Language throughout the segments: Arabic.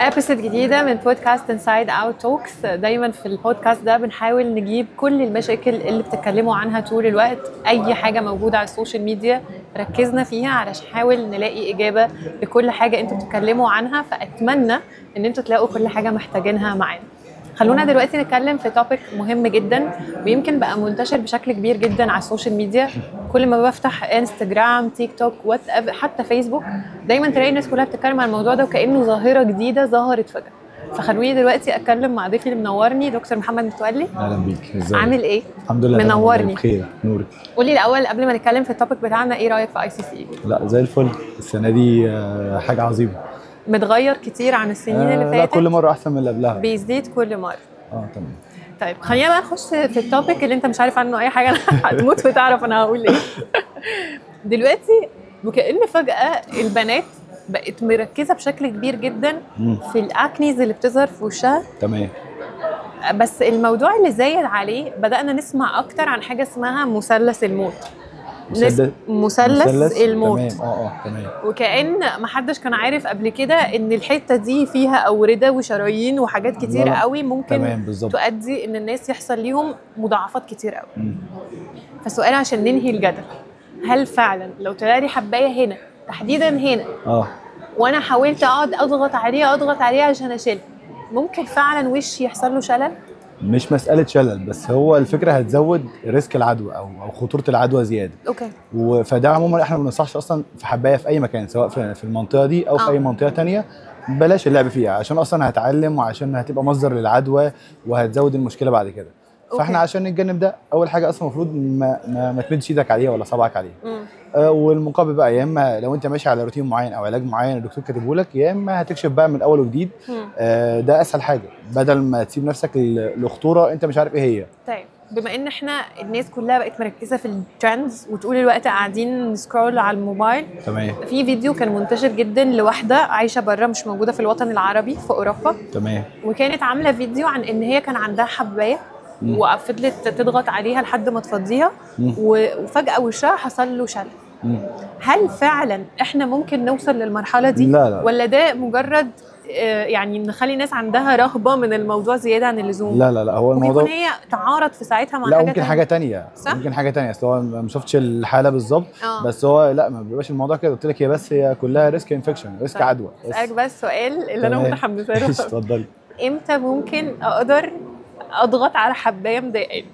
ابيسود جديدة من بودكاست انسايد اوت توكس. دايما في البودكاست ده بنحاول نجيب كل المشاكل اللي بتتكلموا عنها طول الوقت، اي حاجة موجودة على السوشيال ميديا ركزنا فيها علشان نحاول نلاقي اجابة لكل حاجة انتوا بتتكلموا عنها. فاتمنى ان انتوا تلاقوا كل حاجة محتاجينها معانا. خلونا دلوقتي نتكلم في توبيك مهم جدا ويمكن بقى منتشر بشكل كبير جدا على السوشيال ميديا. كل ما بفتح انستجرام، تيك توك، حتى فيسبوك، دايما تلاقي الناس كلها بتتكلم عن الموضوع ده وكأنه ظاهرة جديدة ظهرت فجأة. فخلوني دلوقتي اتكلم مع ضيفي اللي منورني دكتور محمد متولي. اهلا بيك، ازيك؟ عامل ايه؟ الحمد لله منورني بخير. نورك. قولي الاول قبل ما نتكلم في التوبيك بتاعنا، ايه رايك في ICC؟ لا زي الفل السنه دي، حاجه عظيمه. متغير كتير عن السنين اللي فاتت؟ لا كل مره احسن من اللي قبلها. بيزيد كل مره. تمام. طيب خلينا بقى نخش في التوبيك اللي انت مش عارف عنه اي حاجه. هتموت وتعرف انا هقول ايه. دلوقتي وكأن فجأة البنات بقت مركزة بشكل كبير جدا في الأكنيز اللي بتظهر في وشها. تمام. بس الموضوع اللي زايد عليه بدأنا نسمع أكتر عن حاجة اسمها مثلث الموت. مثلث الموت. تمام. وكأن محدش كان عارف قبل كده ان الحتة دي فيها أوردة وشرايين وحاجات كتير قوي ممكن تؤدي ان الناس يحصل ليهم مضاعفات كتير قوي. فالسؤال عشان ننهي الجدل، هل فعلا لو طلع لي حباية هنا تحديدا هنا وانا حاولت اقعد اضغط عليها عشان اشيلها، ممكن فعلا وشي يحصل له شلل؟ مش مسألة شلل، بس هو الفكرة هتزود ريسك العدوى أو خطورة العدوى زيادة. اوكي. فده عموما احنا ما بننصحش أصلا في حباية في أي مكان، سواء في المنطقة دي أو في أي منطقة تانية. بلاش اللعب فيها، عشان أصلا هتعلم وعشان هتبقى مصدر للعدوى وهتزود المشكلة بعد كده. فاحنا عشان نتجنب ده، اول حاجه اصلا المفروض ما تمدش ايدك عليها ولا صبعك عليها. والمقابل بقى، يا اما لو انت ماشي على روتين معين او علاج معين الدكتور كاتبه لك، يا اما هتكشف بقى من اول وجديد. ده اسهل حاجه بدل ما تسيب نفسك لخطوره انت مش عارف ايه هي. طيب بما ان احنا الناس كلها بقت مركزه في الترندز وطول الوقت قاعدين نسكرول على الموبايل، تمام، في فيديو كان منتشر جدا لواحده عايشه بره مش موجوده في الوطن العربي في اوروبا. تمام. وكانت عامله فيديو عن ان هي كان عندها حبايه وفضلت تضغط عليها لحد ما تفضيها وفجأة وشها حصل له شلل. هل فعلا احنا ممكن نوصل للمرحلة دي؟ لا. ولا ده مجرد يعني نخلي الناس عندها رغبة من الموضوع زيادة عن اللزوم؟ لا هو الموضوع ممكن هي تعارض في ساعتها مع لا، حاجة ممكن تانية. حاجة تانية. صح؟ ممكن حاجة تانية، اصل هو ما شفتش الحالة بالظبط. بس هو لا، ما بيبقاش الموضوع كده. قلت لك هي كلها ريسك انفكشن، ريسك عدوى. اسالك بس السؤال اللي انا متحمسه له. اتفضلي. امتى ممكن اقدر اضغط على حبايه مضايقاني؟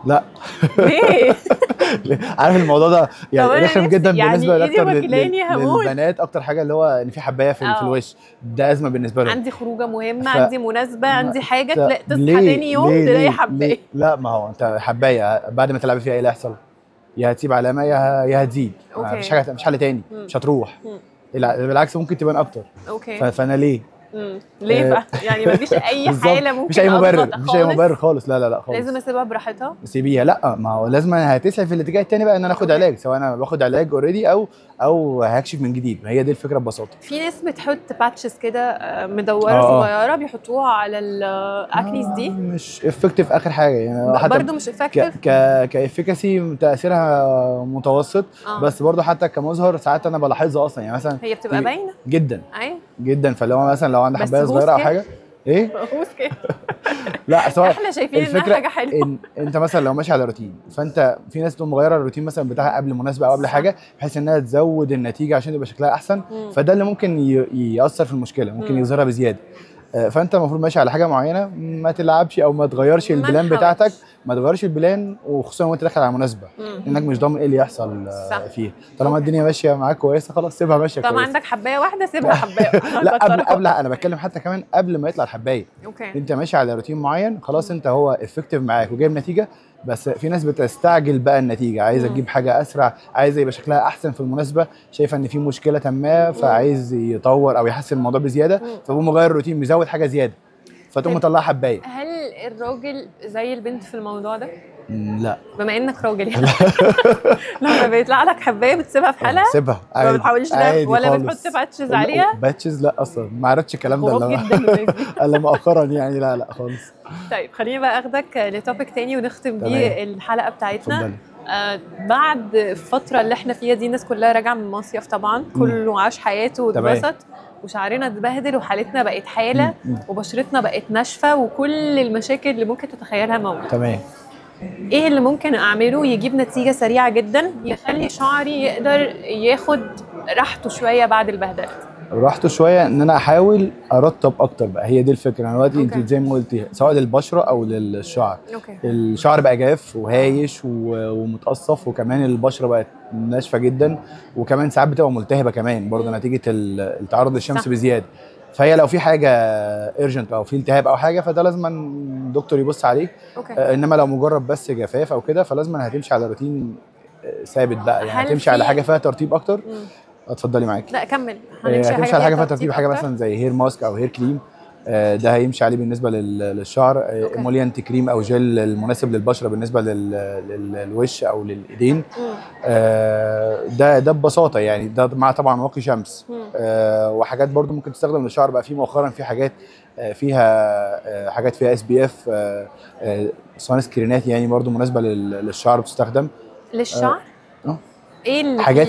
لا. ليه؟ عارف الموضوع ده يعني رخم جدا بالنسبه يعني للبنات اكتر حاجه، اللي هو ان في حبايه في الوش. ده ازمه بالنسبه لهم. عندي خروجه مهمه، عندي مناسبه، عندي حاجه، تصحى تاني يوم تلاقي حبايه. لا، ما هو انت حبايه بعد ما تلعبي فيها ايه اللي هيحصل؟ يا هتسيب علامه يا هتزيد. مفيش حاجه، مش حل تاني. مش هتروح. بالعكس ممكن تبان اكتر. فانا ليه ليه بقى؟ يعني مفيش اي حاله ممكن، مفيش اي مبرر خالص. لا خالص. لازم اسيبها براحتها. سيبيها. لا، ما هو لازم هتسعى في الاتجاه التاني بقى، ان انا اخد علاج، سواء انا باخد علاج اوريدي او هكشف من جديد. هي دي الفكره ببساطه. في ناس بتحط باتشز كده مدوره صغيره بيحطوها على الاكنيز دي. مش افكتيف اخر حاجه يعني. برضه مش افكتيف كافيكاسي تاثيرها متوسط. بس برضه حتى كمظهر ساعات انا بلاحظها اصلا، يعني مثلا هي بتبقى باينه جدا. ايوه جدا. فلو مثلا لو عندي حبايه صغيره او حاجه ايه لا، سواء احنا شايفين انها حاجه حلوه. انت مثلا لو ماشي على روتين، فانت في ناس تقوم مغيره الروتين مثلا بتاعها قبل مناسبه او قبل حاجه، بحيث انها تزود النتيجه عشان يبقى شكلها احسن. فده اللي ممكن ياثر في المشكله، ممكن يظهرها بزياده. فانت المفروض ماشي على حاجه معينه، ما تلعبش او ما تغيرش البلان بتاعتك. ما تغيرش البلان، وخصوصا وانت داخل على مناسبه، انك مش ضامن ايه اللي يحصل فيها. طالما الدنيا ماشيه معاك كويسه، خلاص سيبها ماشيه كويسه. طالما عندك حبايه واحده سيبها حبايه. لا، قبل انا بتكلم حتى كمان قبل ما يطلع الحبايه. انت ماشي على روتين معين، خلاص انت هو افكتيف معاك وجايب نتيجه. بس في ناس بتستعجل بقى النتيجه، عايزه تجيب حاجه اسرع، عايزه يبقى شكلها احسن في المناسبه، شايفه ان في مشكله ما، فعايز يطور او يحسن الموضوع بزياده، فبقوم مغير الروتين، مزود حاجه زياده، فتقوم مطلعها حبايه. هل الراجل زي البنت في الموضوع ده؟ لا، بما انك راجل يعني. لما بيطلع لك حبايه بتسيبها في حالها؟ سيبها ما بتحاولش ولا بتحط باتشز عليها؟ باتشز لا، اصلا ما عرفتش الكلام ده الا مؤخرا يعني. لا خالص. طيب خليني بقى اخدك لتوبيك تاني ونختم بيه الحلقه بتاعتنا. بعد الفتره اللي احنا فيها دي الناس كلها راجعه من المصيف طبعا، كله عاش حياته واتبسط، وشعرنا اتبهدل وحالتنا بقت حاله وبشرتنا بقت ناشفه وكل المشاكل اللي ممكن تتخيلها موجوده. تمام. ايه اللي ممكن اعمله يجيب نتيجه سريعه جدا يخلي شعري يقدر ياخد راحته شويه بعد البهدله؟ راحته شويه ان انا احاول ارطب اكتر بقى، هي دي الفكره. انا دلوقتي انت زي ما قلتي سواء للبشره او للشعر. الشعر بقى جاف وهايش ومتقصف، وكمان البشره بقت ناشفه جدا، وكمان ساعات بتبقى ملتهبه كمان برضه نتيجه التعرض للشمس بزياده. فهي لو في حاجه ايرجنت او في التهاب او حاجه فده لازم الدكتور يبص عليه. انما لو مجرد بس جفاف او كده فلازم هتمشي على روتين ثابت بقى، يعني هتمشي على حاجه فيها ترطيب اكتر. اتفضلي معاكي. لا كمل. هتمشي على حاجه فيها ترطيب، حاجه مثلا زي هير ماسك او هير كريم. ده هيمشي عليه بالنسبه للشعر. ايموليانت كريم او جل المناسب للبشره بالنسبه للوش او للايدين. ده ببساطه يعني. ده مع طبعا واقي شمس. وحاجات برضو ممكن تستخدم للشعر بقى. في مؤخرا في حاجات فيها اس بي اف، سان سكرينات يعني برضو مناسبه للشعر بتستخدم للشعر. ايه حاجات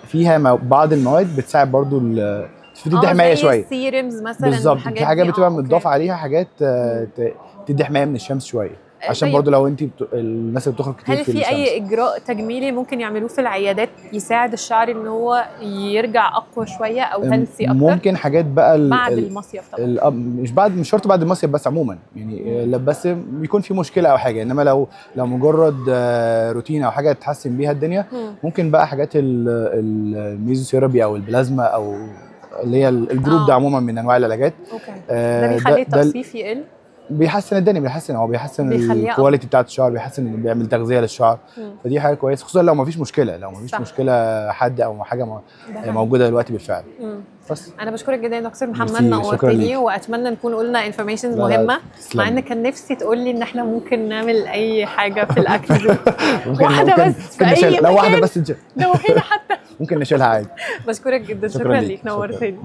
فيها بعض المواد بتساعد برضو بتدي حمايه شويه. السيرمز مثلا بالظبط. في حاجات بتبقى متضاف عليها حاجات تدي حمايه من الشمس شويه، عشان برضو لو انت الناس اللي بتخرج كتير هل في اي اجراء تجميلي ممكن يعملوه في العيادات يساعد الشعر ان هو يرجع اقوى شويه او هيلثي اكتر؟ ممكن حاجات بقى بعد المصيف طبعا. مش شرط بعد المصيف بس، عموما يعني بس بيكون في مشكله او حاجه. انما لو مجرد روتين او حاجه تحسن بيها الدنيا، ممكن بقى حاجات الميزوثيرابي او البلازما او اللي هي الجروب ده عموما من انواع العلاجات. ده بيخلي التصفيف يقل، بيحسن الدنيا، بيحسن الكواليتي بتاعت الشعر، بيعمل تغذيه للشعر. فدي حاجه كويسه، خصوصا لو مفيش مشكله حد او حاجه موجوده دلوقتي بالفعل. بس انا بشكرك جدا يا دكتور محمد، نورتني، واتمنى نكون قلنا انفورميشنز مهمه. مع ان كان نفسي تقول لي ان احنا ممكن نعمل اي حاجه في الاكل واحده بس في اي لو واحده بس لو هنا حتى ممكن نشيلها عادي. بشكرك جدا، شكرا ليك، نورتني.